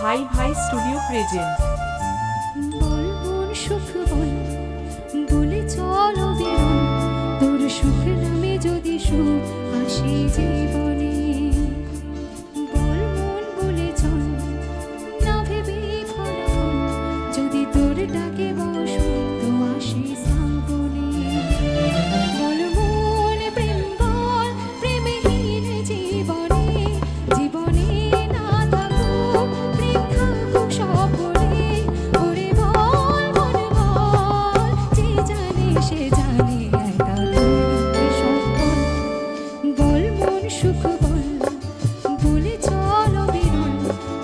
ভাই ভাই studio present. বল মন সুখ বল, বলে চলো বেরোন, তোর সুখ নামে যদি সুখ আসে জীবনে। বল মন বলে চল, না ভেবে ফলাফল, যদি তোর ডাকে বসন্ত আসে শ্রাবণে। বল মন প্রেম বল, প্রেমহীন জীবনে, জীবনে না থাকুক প্রেম থাকুক স্বপনে। ওরে বল মন বল, যে জানে সে জানে একা তুই সম্পদ। বল মন সুখ বল, বলে চলো বেরোন,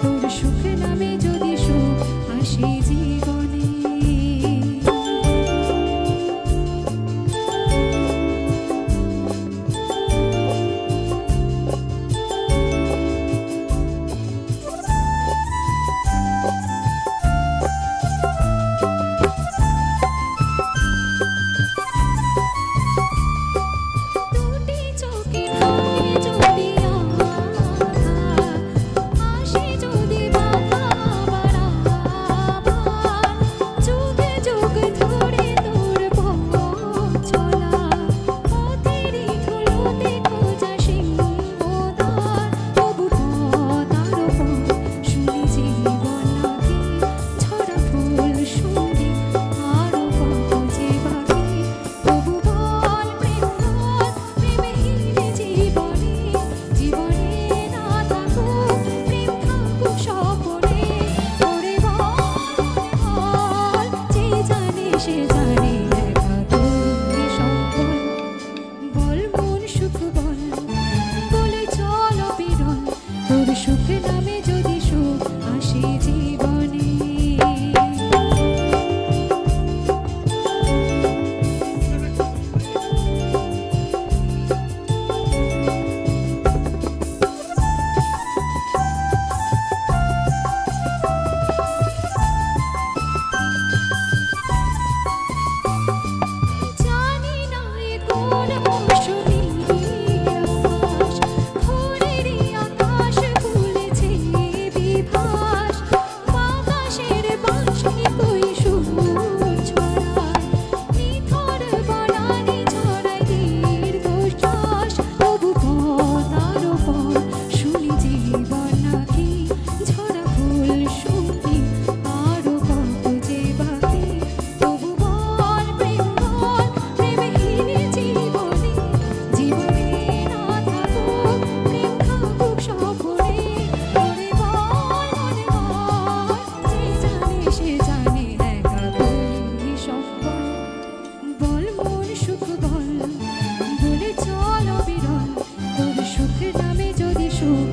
তোর সুখ নামে যদি সুখ আসে জীবনে। দুটি চোখে থাকে যদি আঘাত, আসে যদি বাধা বাড়াবার, যুগে যুগ ধরে তোর পথ চলা, পথেরই ধুলোতে খোঁজা সিংহদ্বার। তবু পথ আরো পথ, শুনি জীবন নাকি ঝরা ফুল শুনি আরো পথ যে বাকি। তবু বল প্রেম বল, প্রেমহীন জীবনে, জীবনে না থাকুক প্রেম থাকুক স্বপনে। ওরে বল, যে জানে সে জানে একা তুই সম্পদ। বল মন সুখ বল, বলে চলো বেরোন, তোর সুখ নামে যদি সুখ আসে জীবনে। জানি না এ কোন মৌসুমি আকাশ, ভোরেরই আকাশ খুলেছে বিভাস। বাতাসের বাঁশি কই সুর ছড়ায়, নিথর বনানী ছড়ায় দীর্ঘশ্বাস। তবু পথ আরো পথ, শুনি জীবন নাকি ঝরা ফুল শুনি আরো পথ যে বাকি। তবু বল প্রেম বল, প্রেমহীন জীবনে, জীবনে না থাকুক প্রেম থাকুক স্বপনে। ওরে বল মন বল, যে জানে সে জানে একা তুই সম্পদ। বল মন সুখ বল, বলে চলো বেরোন, তোর সুখ নামে যদি সুখ